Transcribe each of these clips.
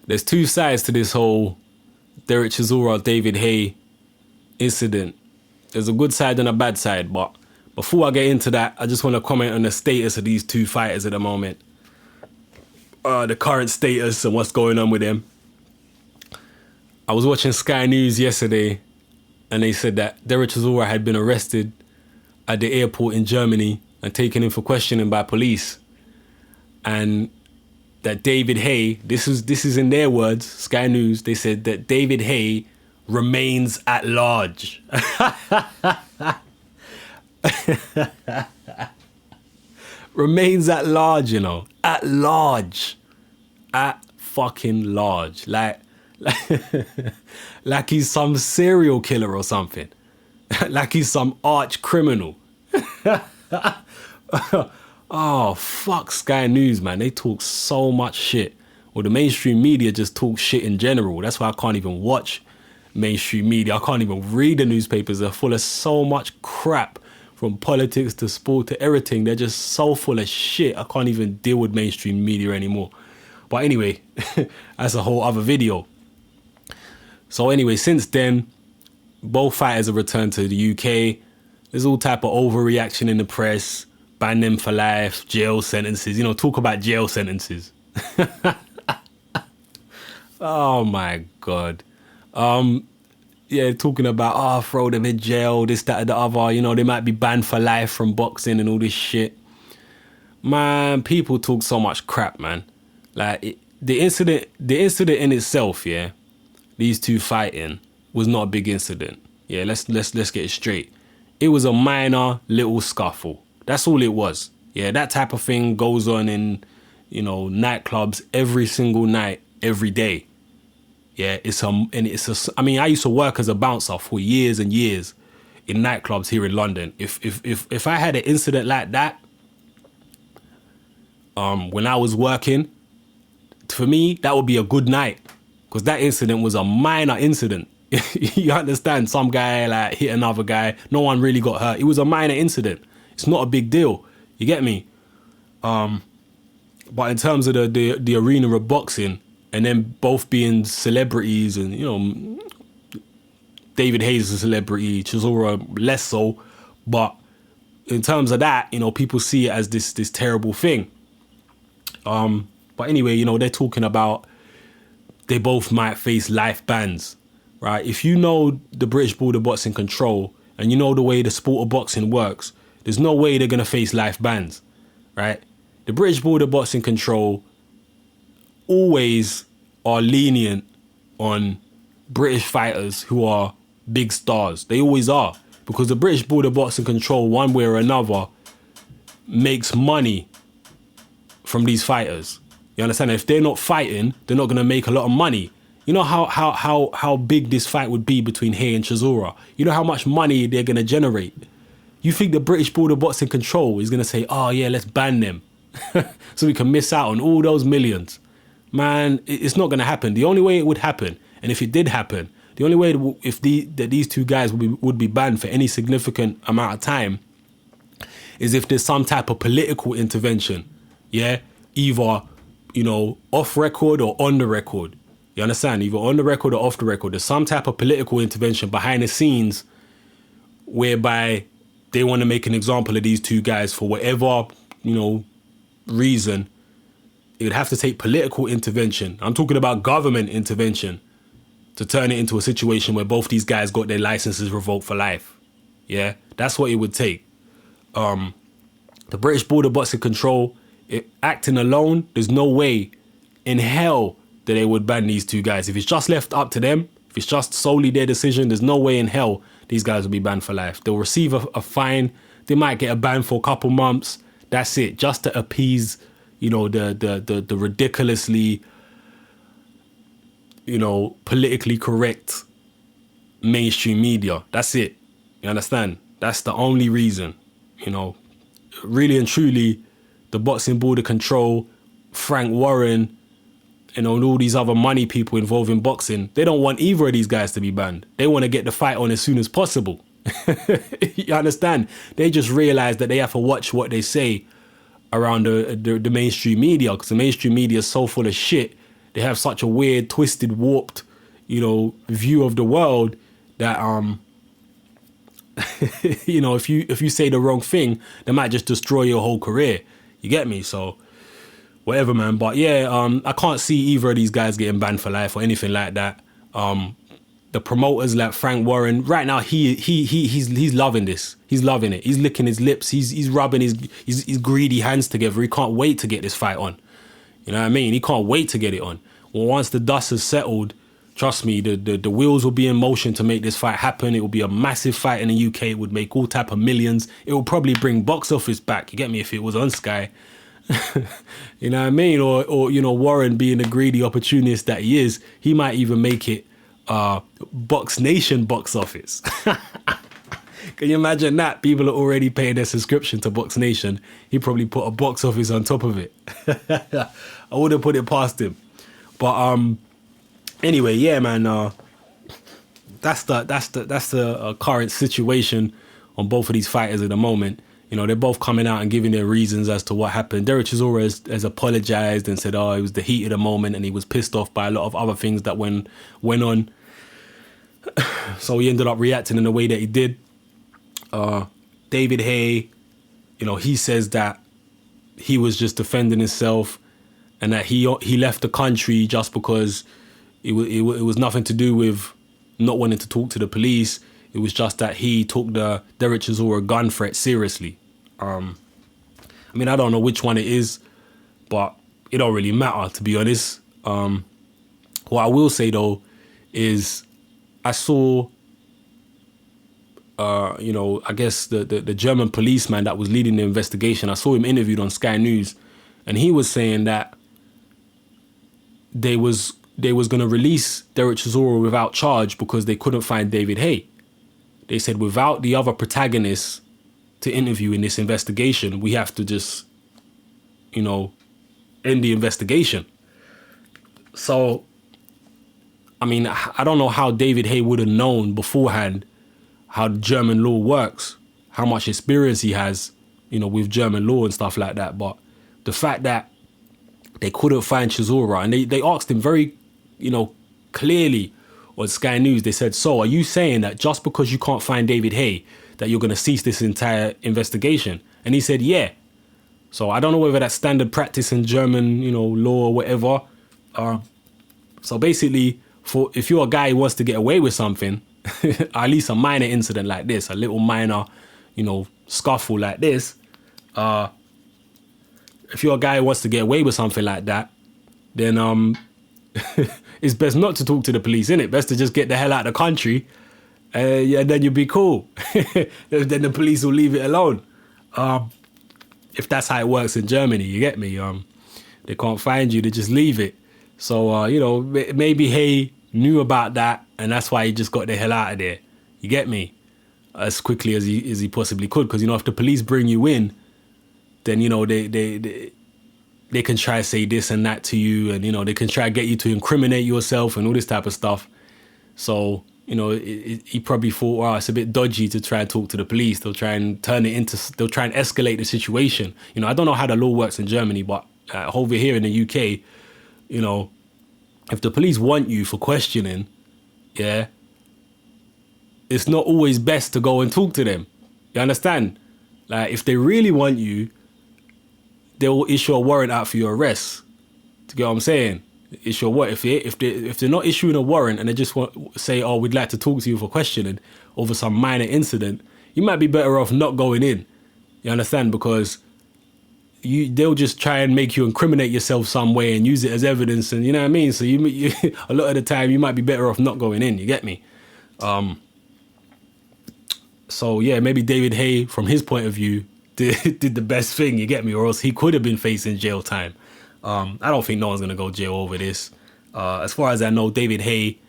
there's two sides to this whole Derek Chisora, David Haye incident. There's a good side and a bad side, but before I get into that, I just want to comment on the status of these two fighters at the moment. The current status and what's going on with them. I was watching Sky News yesterday, and they said that Derek Chisora had been arrested at the airport in Germany and taken in for questioning by police. And that David Haye, this is in their words, Sky News, they said that David Haye remains at large. Remains at large, you know. At large. At fucking large. Like he's some serial killer or something. Like he's some arch criminal. Oh, fuck Sky News, man. They talk so much shit. Well, the mainstream media just talk shit in general. That's why I can't even watch mainstream media. I can't even read the newspapers. They're full of so much crap, from politics to sport to everything. They're just so full of shit. I can't even deal with mainstream media anymore. But anyway, that's a whole other video. So anyway, since then, both fighters have returned to the UK. There's all type of overreaction in the press. Ban them for life, jail sentences. You know, talk about jail sentences. Oh my God. Yeah, talking about, throw them in jail, this, that, and the other. You know, they might be banned for life from boxing and all this shit. Man, people talk so much crap, man. Like, the incident in itself, yeah, these two fighting, was not a big incident. Yeah, let's get it straight. It was a minor little scuffle. That's all it was. Yeah, that type of thing goes on in, you know, nightclubs every single night, every day. Yeah, I mean, I used to work as a bouncer for years and years in nightclubs here in London. If I had an incident like that, when I was working, for me, that would be a good night, because that incident was a minor incident. You understand? Some guy like hit another guy. No one really got hurt. It was a minor incident. It's not a big deal. You get me? But in terms of the arena of boxing, and then both being celebrities, and, you know, David Haye's a celebrity, Chisora less so, but in terms of that, you know, people see it as this terrible thing. But anyway, you know, they're talking about they both might face life bans, right? If you know the British Border Boxing Control and you know the way the sport of boxing works, there's no way they're going to face life bans, right? The British Border Boxing Control always are lenient on British fighters who are big stars. They always are, because the British Border Boxing Control, one way or another, makes money from these fighters. You understand? If they're not fighting, they're not going to make a lot of money. You know how big this fight would be between Haye and Chisora? You know how much money they're going to generate? You think the British Border Boxing Control is going to say, oh yeah, let's ban them so we can miss out on all those millions? Man, it's not going to happen. The only way it would happen, and if it did happen, the only way that these two guys would be banned for any significant amount of time is if there's some type of political intervention. Yeah? Either, you know, off record or on the record. You understand? Either on the record or off the record. There's some type of political intervention behind the scenes whereby they want to make an example of these two guys for whatever, you know, reason. It would have to take political intervention. I'm talking about government intervention to turn it into a situation where both these guys got their licenses revoked for life. Yeah, that's what it would take. The British Border Boxing Control, acting alone, there's no way in hell that they would ban these two guys. If it's just left up to them, if it's just solely their decision, there's no way in hell these guys will be banned for life. They'll receive a fine. They might get a ban for a couple months. That's it, just to appease, you know, the ridiculously, you know, politically correct mainstream media. That's it. You understand? That's the only reason. You know, really and truly, the Boxing Border Control, Frank Warren, you know, and all these other money people involved in boxing, they don't want either of these guys to be banned. They want to get the fight on as soon as possible. You understand? They just realize that they have to watch what they say around the mainstream media, because the mainstream media is so full of shit. they have such a weird, twisted, warped, view of the world that if you say the wrong thing, they might just destroy your whole career. You get me? So whatever, man. But yeah, I can't see either of these guys getting banned for life or anything like that. The promoters like Frank Warren right now, he's loving this. He's loving it. He's licking his lips. He's rubbing his greedy hands together. He can't wait to get this fight on. You know what I mean? He can't wait to get it on. Well, once the dust has settled, trust me, the wheels will be in motion to make this fight happen. It will be a massive fight in the UK. It would make all type of millions. It will probably bring box office back. You get me? If it was on Sky. You know what I mean? Or Warren being the greedy opportunist that he is, he might even make it Box Nation box office. Can you imagine that? People are already paying their subscription to Box Nation. He probably put a box office on top of it. I wouldn't put it past him. But anyway, yeah, man. That's the current situation on both of these fighters at the moment. They're both coming out and giving their reasons as to what happened. Derek Chisora has apologized and said, it was the heat of the moment and he was pissed off by a lot of other things that went on. So he ended up reacting in the way that he did. David Haye, he says that he was just defending himself and that he left the country just because it was nothing to do with not wanting to talk to the police. It was just that he took the Derek Chisora gun threat seriously. I don't know which one it is, but it don't really matter, to be honest. What I will say, though, is I saw, I guess the German policeman that was leading the investigation, I saw him interviewed on Sky News, and he was saying that they was going to release Derek Chisora without charge because they couldn't find David Haye. They said without the other protagonists to interview in this investigation, we have to just, end the investigation. So, I don't know how David Haye would have known beforehand how German law works, how much experience he has, with German law and stuff like that. But the fact that they couldn't find Chisora, and they asked him very, clearly on Sky News, they said, so are you saying that just because you can't find David Haye, that you're going to cease this entire investigation? And he said, yeah. So I don't know whether that's standard practice in German, law or whatever. So basically, if you're a guy who wants to get away with something, at least a minor incident like this, a little minor, scuffle like this, if you're a guy who wants to get away with something like that, then it's best not to talk to the police, innit? Best to just get the hell out of the country, then you'll be cool. Then the police will leave it alone. If that's how it works in Germany, you get me? They can't find you, they just leave it. So, maybe Haye knew about that, and that's why he just got the hell out of there. You get me? As quickly as he possibly could. Because, if the police bring you in, then, they can try to say this and that to you, and, they can try to get you to incriminate yourself and all this type of stuff. So, he probably thought, it's a bit dodgy to try and talk to the police. They'll try and they'll try and escalate the situation. I don't know how the law works in Germany, but over here in the UK, if the police want you for questioning, yeah, it's not always best to go and talk to them. You understand? Like, if they really want you, they'll issue a warrant out for your arrest. Do you get what I'm saying? Issue a warrant. If they're not issuing a warrant and they just say, we'd like to talk to you for questioning over some minor incident, you might be better off not going in. You understand? Because they'll just try and make you incriminate yourself some way and use it as evidence, and you know what I mean? So you a lot of the time you might be better off not going in, you get me? So yeah, maybe David Haye, from his point of view, did the best thing, you get me? Or else he could have been facing jail time. I don't think no one's going to go jail over this. As far as I know, David Haye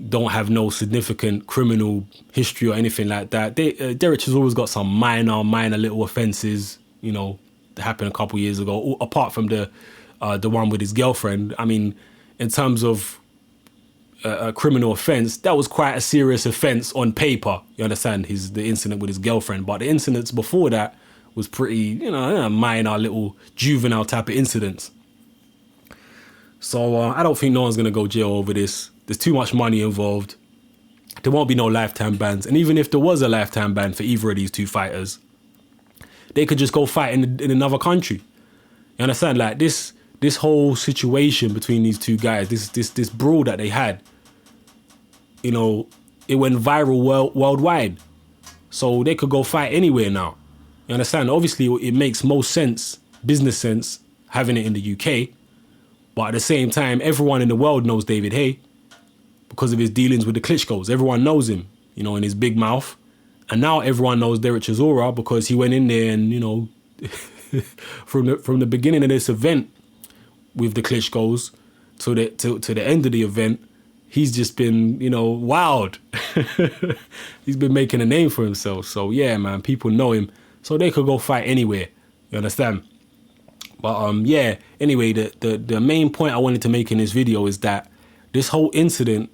don't have no significant criminal history or anything like that. Derek Chisora's got some minor little offences, that happened a couple years ago, apart from the one with his girlfriend. I mean, in terms of a criminal offence, that was quite a serious offence on paper. You understand? The incident with his girlfriend. But the incidents before that was pretty, minor little juvenile type of incidents. So I don't think no one's going to go jail over this. There's too much money involved. There won't be no lifetime bans. And even if there was a lifetime ban for either of these two fighters, they could just go fight in another country. You understand? Like this whole situation between these two guys, this brawl that they had, you know, it went viral worldwide. So they could go fight anywhere now. You understand? Obviously, it makes most sense, business sense, having it in the UK. But at the same time, everyone in the world knows David Haye because of his dealings with the Klitschkos. Everyone knows him, you know, in his big mouth. And now everyone knows Derek Chisora because he went in there and, you know, from the beginning of this event with the Klitschkos to the end of the event, he's just been, you know, wild. He's been making a name for himself. So yeah, man, people know him. So they could go fight anywhere. You understand? But yeah, anyway, the main point I wanted to make in this video is that this whole incident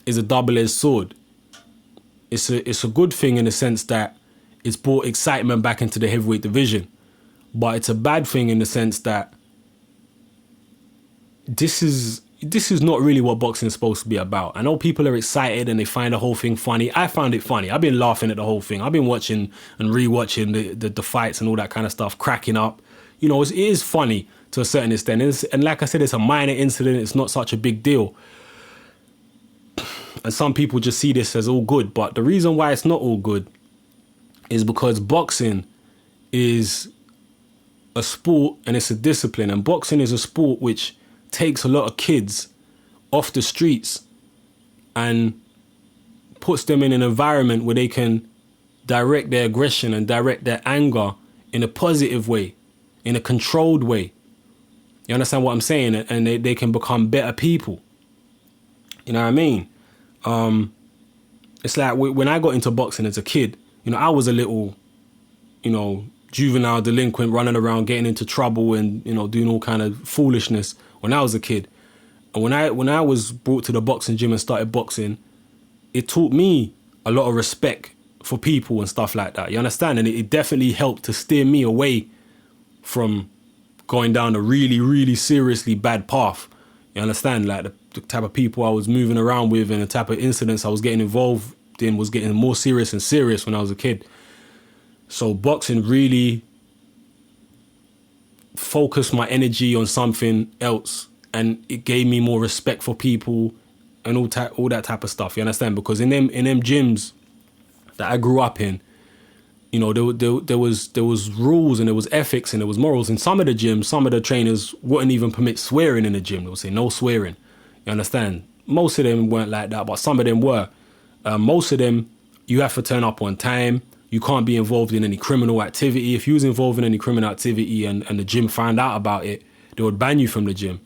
is a double-edged sword. It's a good thing in the sense that it's brought excitement back into the heavyweight division. But it's a bad thing in the sense that this is not really what boxing is supposed to be about. I know people are excited and they find the whole thing funny. I found it funny. I've been laughing at the whole thing. I've been watching and rewatching the fights and all that kind of stuff, cracking up. You know, it is funny to a certain extent. And like I said, it's a minor incident. It's not such a big deal. And some people just see this as all good. But the reason why it's not all good is because boxing is a sport and it's a discipline. And boxing is a sport which takes a lot of kids off the streets and puts them in an environment where they can direct their aggression and direct their anger in a positive way, in a controlled way. You understand what I'm saying? And they can become better people. You know what I mean? It's like when I got into boxing as a kid, you know, I was a little, you know, juvenile delinquent running around getting into trouble and, you know, doing all kind of foolishness when I was a kid. And when I was brought to the boxing gym and started boxing, it taught me a lot of respect for people and stuff like that. You understand? And it definitely helped to steer me away from going down a really, really seriously bad path. You understand? Like the type of people I was moving around with and the type of incidents I was getting involved in was getting more serious and serious when I was a kid. So boxing really focused my energy on something else, and it gave me more respect for people and all that type of stuff. You understand? Because in them gyms that I grew up in, you know, there was rules and there was ethics and there was morals. In some of the gyms, some of the trainers wouldn't even permit swearing in the gym. They would say no swearing. You understand? Most of them weren't like that, but some of them were. Most of them, you have to turn up on time. You can't be involved in any criminal activity. If you was involved in any criminal activity and the gym found out about it, they would ban you from the gym.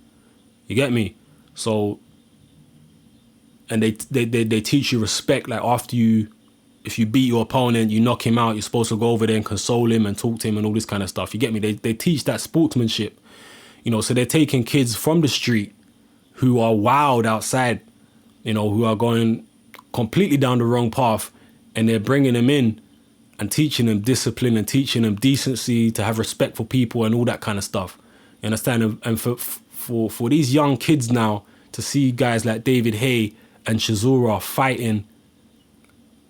You get me? So, and they teach you respect. Like if you beat your opponent, you knock him out, you're supposed to go over there and console him and talk to him and all this kind of stuff. You get me? They teach that sportsmanship. You know, so they're taking kids from the street who are wild outside, you know, who are going completely down the wrong path, and they're bringing them in and teaching them discipline and teaching them decency, to have respect for people and all that kind of stuff. You understand? And for these young kids now to see guys like David Haye and Chisora fighting,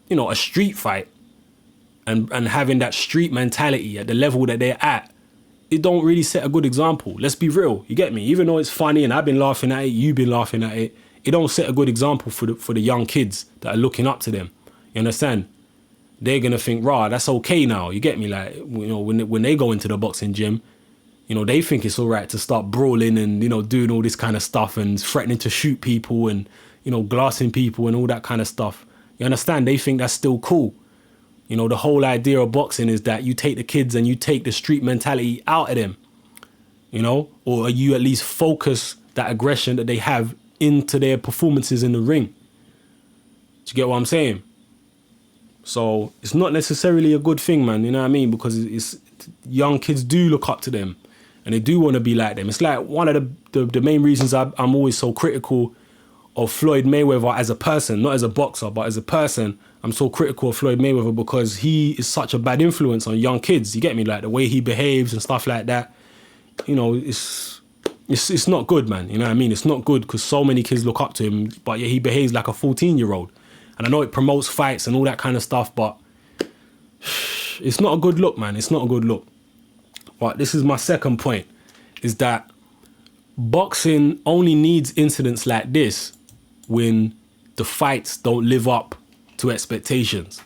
you know, a street fight and having that street mentality at the level that they're at, it don't really set a good example. Let's be real. You get me? Even though it's funny and I've been laughing at it, you've been laughing at it, it don't set a good example for the young kids that are looking up to them. You understand? They're going to think, rah, that's okay now. You get me? Like, you know, when they go into the boxing gym, you know, they think it's all right to start brawling and, you know, doing all this kind of stuff and threatening to shoot people and, you know, glassing people and all that kind of stuff. You understand? They think that's still cool. You know, the whole idea of boxing is that you take the kids and you take the street mentality out of them, you know, or you at least focus that aggression that they have into their performances in the ring. Do you get what I'm saying? So it's not necessarily a good thing, man. You know what I mean? Because it's young kids do look up to them and they do want to be like them. It's like one of the main reasons I'm always so critical of Floyd Mayweather as a person, not as a boxer, but as a person. I'm so critical of Floyd Mayweather because he is such a bad influence on young kids. You get me? Like the way he behaves and stuff like that. You know, It's not good, man. You know what I mean? It's not good because so many kids look up to him, but yeah, he behaves like a 14-year-old. And I know it promotes fights and all that kind of stuff, but it's not a good look, man. It's not a good look. But this is my second point, is that boxing only needs incidents like this when the fights don't live up to expectations. Do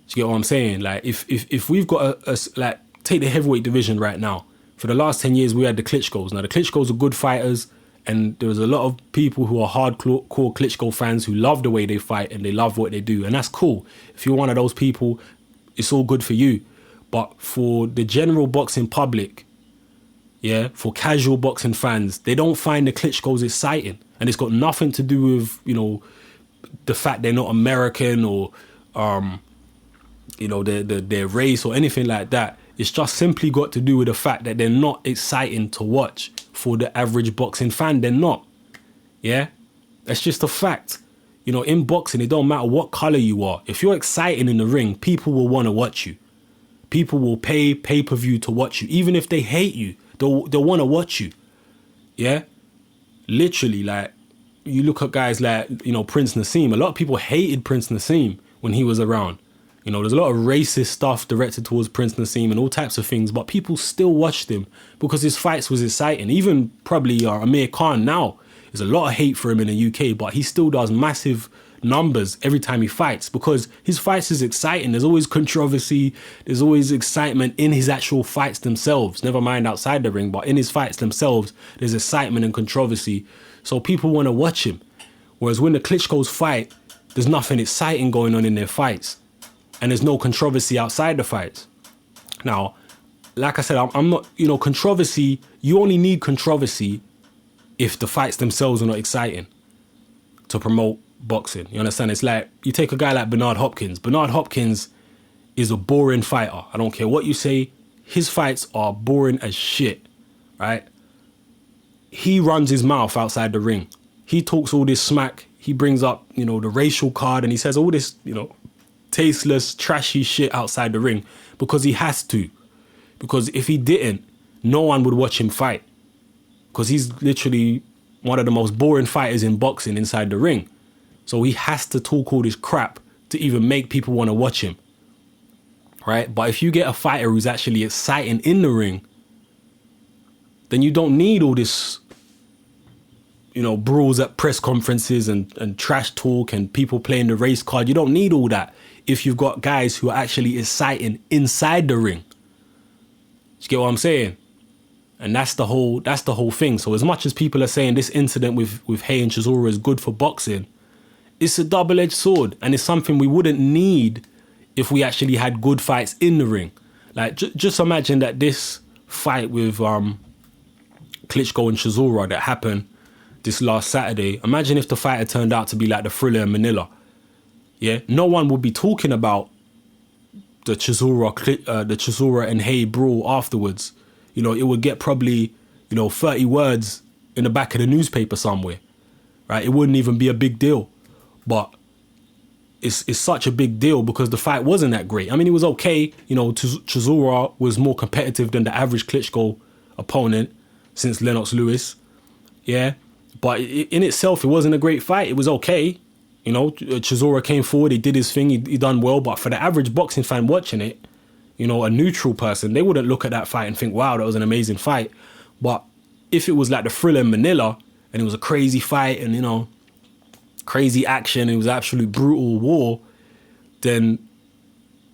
you get what I'm saying? Like, if we've got like, take the heavyweight division right now. For the last 10 years, we had the Klitschkos. Now, the Klitschkos are good fighters, and there was a lot of people who are hardcore Klitschko fans who love the way they fight and they love what they do. And that's cool. If you're one of those people, it's all good for you. But for the general boxing public, yeah, for casual boxing fans, they don't find the Klitschkos exciting. And it's got nothing to do with, you know, the fact they're not American or, you know, their race or anything like that. It's just simply got to do with the fact that they're not exciting to watch for the average boxing fan. They're not. Yeah? That's just a fact. You know, in boxing, it don't matter what color you are. If you're exciting in the ring, people will want to watch you. People will pay pay-per-view to watch you. Even if they hate you, they'll want to watch you. Yeah? Literally, like, you look at guys like, you know, Prince Nassim. A lot of people hated Prince Nassim when he was around. You know, there's a lot of racist stuff directed towards Prince Nassim and all types of things, but people still watched him because his fights was exciting. Even probably Amir Khan now, there's a lot of hate for him in the UK, but he still does massive numbers every time he fights because his fights is exciting. There's always controversy. There's always excitement in his actual fights themselves. Never mind outside the ring, but in his fights themselves, there's excitement and controversy. So people want to watch him. Whereas when the Klitschkos fight, there's nothing exciting going on in their fights. And there's no controversy outside the fights. Now, like I said, I'm not, you know, controversy, you only need controversy if the fights themselves are not exciting to promote boxing. You understand? It's like, you take a guy like Bernard Hopkins. Bernard Hopkins is a boring fighter. I don't care what you say. His fights are boring as shit, right? He runs his mouth outside the ring. He talks all this smack. He brings up, you know, the racial card and he says all this, you know, tasteless, trashy shit outside the ring because he has to. Because if he didn't, no one would watch him fight. Because he's literally one of the most boring fighters in boxing inside the ring. So he has to talk all this crap to even make people want to watch him. Right? But if you get a fighter who's actually exciting in the ring, then you don't need all this, you know, brawls at press conferences and trash talk and people playing the race card. You don't need all that if you've got guys who are actually exciting inside the ring. You get what I'm saying? And that's the whole thing. So as much as people are saying this incident with Haye and Chisora is good for boxing, it's a double-edged sword. And it's something we wouldn't need if we actually had good fights in the ring. Like, just imagine that this fight with Klitschko and Chisora that happened this last Saturday. Imagine if the fight had turned out to be like the Thriller in Manila. Yeah, no one would be talking about the Chisora and Haye brawl afterwards. You know, it would get probably, you know, 30 words in the back of the newspaper somewhere, right? It wouldn't even be a big deal, but it's such a big deal because the fight wasn't that great. I mean, it was okay. You know, Chisora was more competitive than the average Klitschko opponent since Lennox Lewis, yeah. But in itself, it wasn't a great fight. It was okay. You know, Chisora came forward, he did his thing, he done well. But for the average boxing fan watching it, you know, a neutral person, they wouldn't look at that fight and think, wow, that was an amazing fight. But if it was like the Thriller in Manila and it was a crazy fight and, you know, crazy action, it was absolute brutal war, then,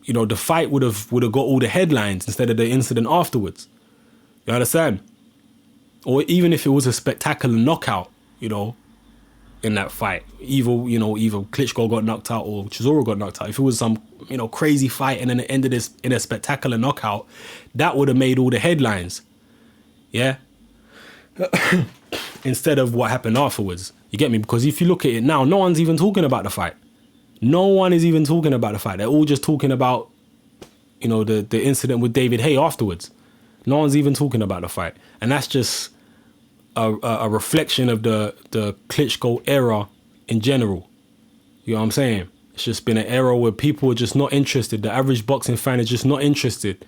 you know, the fight would have got all the headlines instead of the incident afterwards. You understand? Or even if it was a spectacular knockout, you know, in that fight, either Klitschko got knocked out or Chisora got knocked out. If it was some, you know, crazy fight and then it ended in a spectacular knockout, that would have made all the headlines. Yeah. Instead of what happened afterwards. You get me? Because if you look at it now, no one's even talking about the fight. No one is even talking about the fight. They're all just talking about, you know, the incident with David Haye afterwards. No one's even talking about the fight. And that's just a reflection of the Klitschko era in general. You know what I'm saying? It's just been an era where people are just not interested. The average boxing fan is just not interested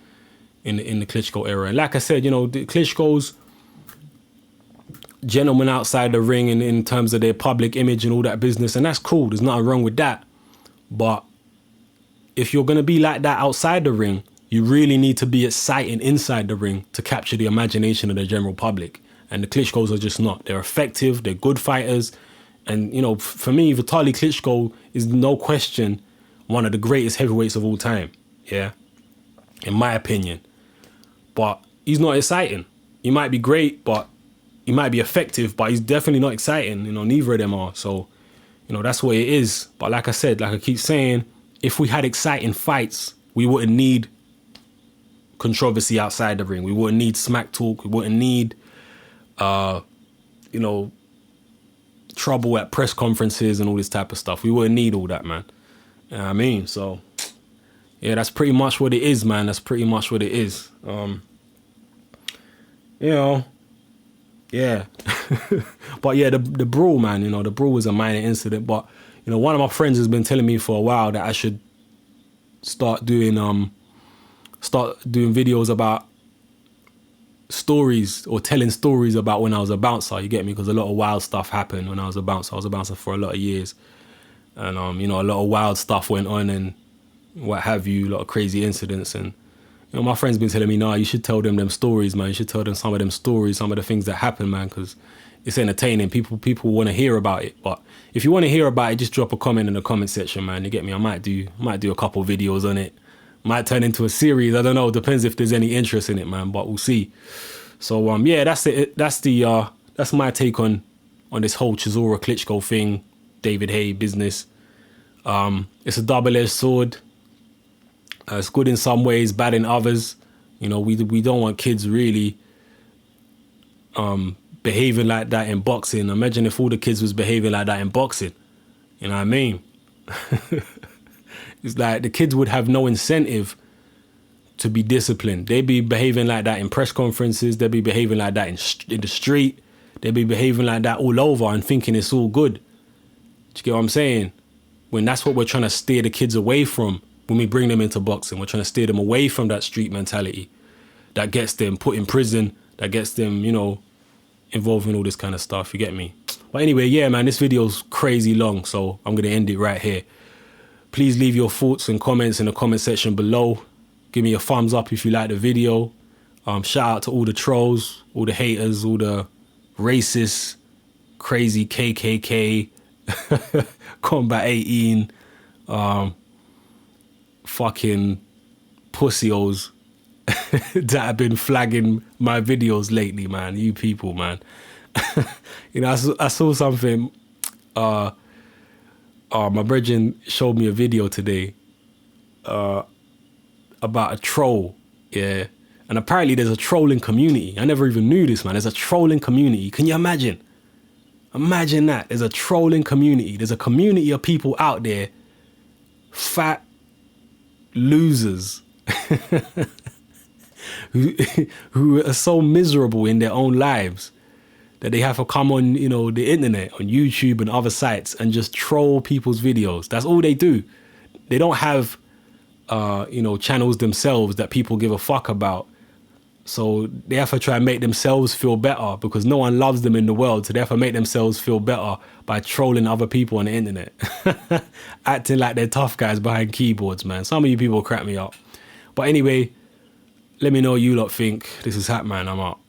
in the Klitschko era. And like I said, you know, the Klitschko's, gentlemen outside the ring in terms of their public image and all that business, and that's cool. There's nothing wrong with that. But if you're going to be like that outside the ring, you really need to be exciting inside the ring to capture the imagination of the general public. And the Klitschkos are just not. They're effective. They're good fighters. And, you know, for me, Vitaly Klitschko is no question one of the greatest heavyweights of all time. Yeah. In my opinion. But he's not exciting. He might be great, but he might be effective, but he's definitely not exciting. You know, neither of them are. So, you know, that's what it is. But like I said, like I keep saying, if we had exciting fights, we wouldn't need controversy outside the ring. We wouldn't need smack talk. We wouldn't need, you know, trouble at press conferences and all this type of stuff. We wouldn't need all that, man. You know what I mean? So, yeah, that's pretty much what it is, man. That's pretty much what it is. You know, yeah. But yeah, the brawl, man, you know, the brawl was a minor incident. But, you know, one of my friends has been telling me for a while that I should start doing videos about stories or telling stories about when I was a bouncer, you get me? Because a lot of wild stuff happened when I was a bouncer. I was a bouncer for a lot of years. And, you know, a lot of wild stuff went on and what have you, a lot of crazy incidents. And, you know, my friend's been telling me, nah, you should tell them stories, man. You should tell them some of them stories, some of the things that happen, man, because it's entertaining. People want to hear about it. But if you want to hear about it, just drop a comment in the comment section, man. You get me? I might do a couple videos on it. Might turn into a series. I don't know. Depends if there's any interest in it, man. But we'll see. So yeah, that's it. That's my take on this whole Chisora Klitschko thing, David Haye business. It's a double-edged sword. It's good in some ways, bad in others. You know, we don't want kids really behaving like that in boxing. Imagine if all the kids was behaving like that in boxing. You know what I mean? It's like the kids would have no incentive to be disciplined. They'd be behaving like that in press conferences. They'd be behaving like that in the street. They'd be behaving like that all over and thinking it's all good. Do you get what I'm saying? When that's what we're trying to steer the kids away from when we bring them into boxing. We're trying to steer them away from that street mentality that gets them put in prison, that gets them, you know, involved in all this kind of stuff. You get me? But anyway, yeah, man, this video's crazy long, so I'm going to end it right here. Please leave your thoughts and comments in the comment section below. Give me a thumbs up if you like the video. Shout out to all the trolls, all the haters, all the racists, crazy KKK, Combat 18, fucking pussios that have been flagging my videos lately, man. You people, man. You know, I saw something. My brethren showed me a video today about a troll, yeah. And apparently there's a trolling community. I never even knew this, man. There's a trolling community. Can you imagine? Imagine that. There's a trolling community. There's a community of people out there, fat losers, who are so miserable in their own lives that they have to come on, you know, the internet, on YouTube and other sites and just troll people's videos. That's all they do. They don't have, you know, channels themselves that people give a fuck about. So they have to try and make themselves feel better because no one loves them in the world. So they have to make themselves feel better by trolling other people on the internet. Acting like they're tough guys behind keyboards, man. Some of you people crack me up. But anyway, let me know what you lot think. This is Hat Man. I'm out.